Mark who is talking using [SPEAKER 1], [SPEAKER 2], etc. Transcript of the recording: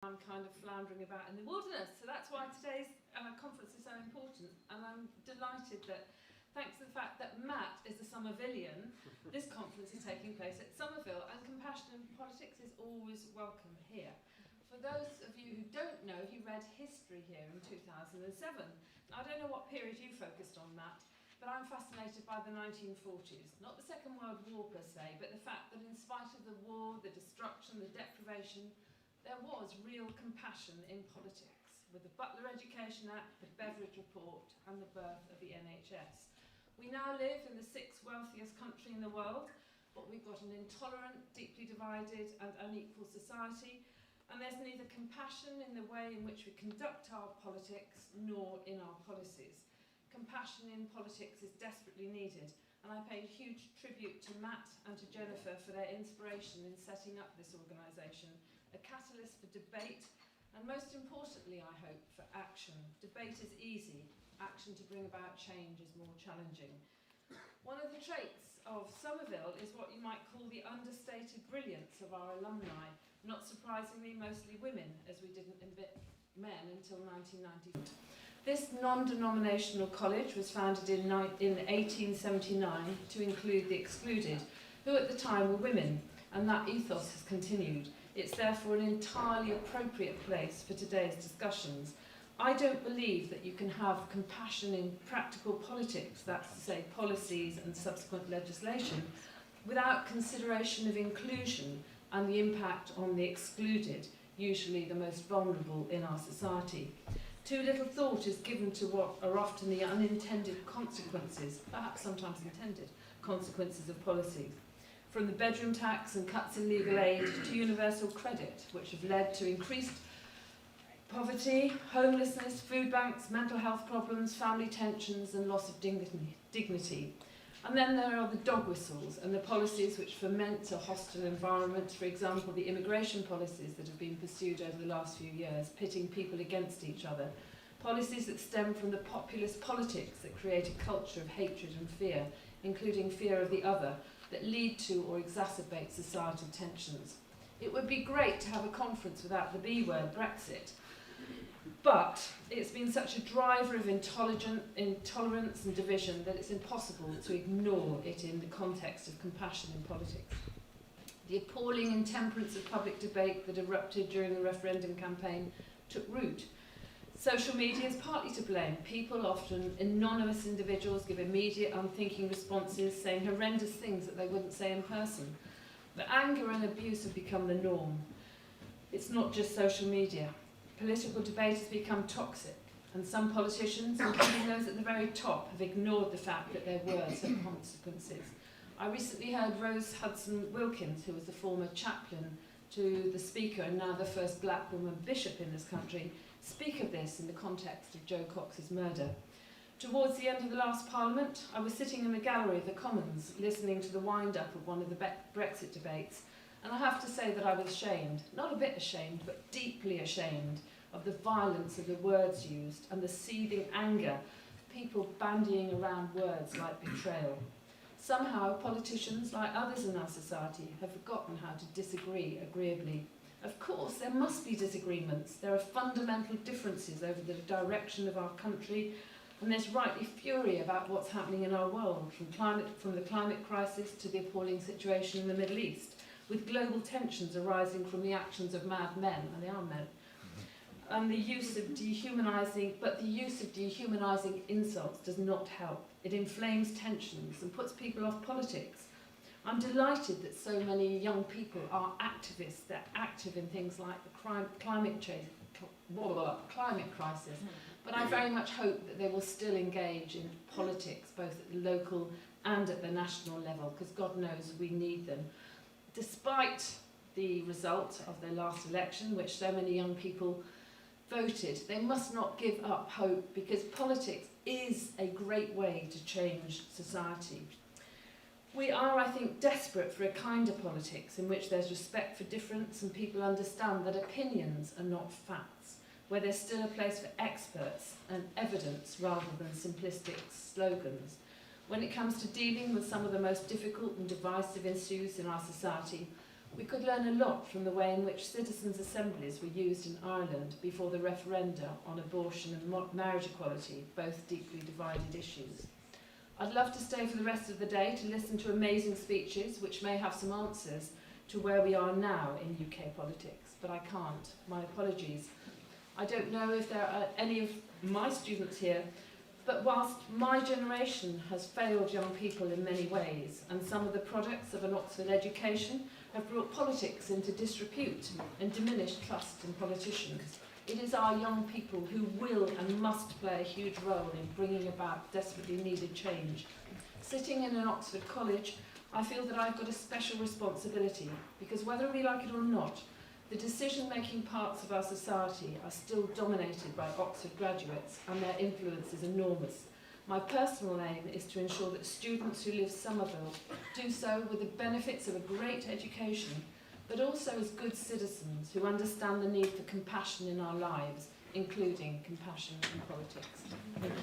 [SPEAKER 1] I'm kind of floundering about in the wilderness, so that's why today's conference is so important, and I'm delighted that, thanks to the fact that Matt is a Somervillian, this conference is taking place at Somerville, and Compassion in Politics is always welcome here. For those of you who don't know, he read history here in 2007. I don't know what period you focused on, Matt, but I'm fascinated by the 1940s. Not the Second World War per se, but the fact that in spite of the war, the destruction, the deprivation, there was real compassion in politics, with the Butler Education Act, the Beveridge Report, and the birth of the NHS. We now live in the 6th wealthiest country in the world, but we've got an intolerant, deeply divided and unequal society, and there's neither compassion in the way in which we conduct our politics nor in our policies. Compassion in politics is desperately needed, and I pay huge tribute to Matt and to Jennifer for their inspiration in setting up this organisation, a catalyst for debate, and most importantly, I hope, for action. Debate is easy, action to bring about change is more challenging. One of the traits of Somerville is what you might call the understated brilliance of our alumni, not surprisingly mostly women, as we didn't admit men until 1994. This non-denominational college was founded in 1879 to include the excluded, who at the time were women, and that ethos has continued. It's therefore an entirely appropriate place for today's discussions. I don't believe that you can have compassion in practical politics, that's to say policies and subsequent legislation, without consideration of inclusion and the impact on the excluded, usually the most vulnerable in our society. Too little thought is given to what are often the unintended consequences, perhaps sometimes intended, consequences of policies. From the bedroom tax and cuts in legal aid to universal credit, which have led to increased poverty, homelessness, food banks, mental health problems, family tensions and loss of dignity. And then there are the dog whistles and the policies which foment a hostile environment, for example, the immigration policies that have been pursued over the last few years, pitting people against each other. Policies that stem from the populist politics that create a culture of hatred and fear, including fear of the other, that lead to or exacerbate societal tensions. It would be great to have a conference without the B word, Brexit, but it's been such a driver of intolerance and division that it's impossible to ignore it in the context of compassion in politics. The appalling intemperance of public debate that erupted during the referendum campaign took root. Social media is partly to blame. People, often anonymous individuals, give immediate, unthinking responses, saying horrendous things that they wouldn't say in person. But anger and abuse have become the norm. It's not just social media. Political debate has become toxic, and some politicians, including those at the very top, have ignored the fact that their words have consequences. I recently heard Rose Hudson Wilkins, who was the former chaplain to the Speaker and now the first black woman bishop in this country, speak of this in the context of Joe Cox's murder. Towards the end of the last Parliament, I was sitting in the gallery of the Commons, listening to the wind-up of one of the Brexit debates, and I have to say that I was ashamed, not a bit ashamed, but deeply ashamed of the violence of the words used and the seething anger, people bandying around words like betrayal. Somehow, politicians, like others in our society, have forgotten how to disagree agreeably. Of course, there must be disagreements. There are fundamental differences over the direction of our country, and there's rightly fury about what's happening in our world, from the climate crisis to the appalling situation in the Middle East, with global tensions arising from the actions of mad men, and they are men, and the use of dehumanising insults does not help. It inflames tensions and puts people off politics. I'm delighted that so many young people are activists. They're active in things like the climate crisis. But I very much hope that they will still engage in politics, both at the local and at the national level, because God knows we need them. Despite the result of their last election, which so many young people voted, they must not give up hope, because politics is a great way to change society. We are, I think, desperate for a kinder politics in which there's respect for difference and people understand that opinions are not facts, where there's still a place for experts and evidence rather than simplistic slogans. When it comes to dealing with some of the most difficult and divisive issues in our society, We could learn a lot from the way in which citizens' assemblies were used in Ireland before the referenda on abortion and marriage equality, both deeply divided issues. I'd love to stay for the rest of the day to listen to amazing speeches which may have some answers to where we are now in UK politics, but I can't. My apologies. I don't know if there are any of my students here, but whilst my generation has failed young people in many ways, and some of the products of an Oxford education have brought politics into disrepute and diminished trust in politicians, it is our young people who will and must play a huge role in bringing about desperately needed change. Sitting in an Oxford college, I feel that I've got a special responsibility, because whether we like it or not, the decision-making parts of our society are still dominated by Oxford graduates, and their influence is enormous. My personal aim is to ensure that students who leave Somerville do so with the benefits of a great education, but also as good citizens who understand the need for compassion in our lives, including compassion in politics. Thank you.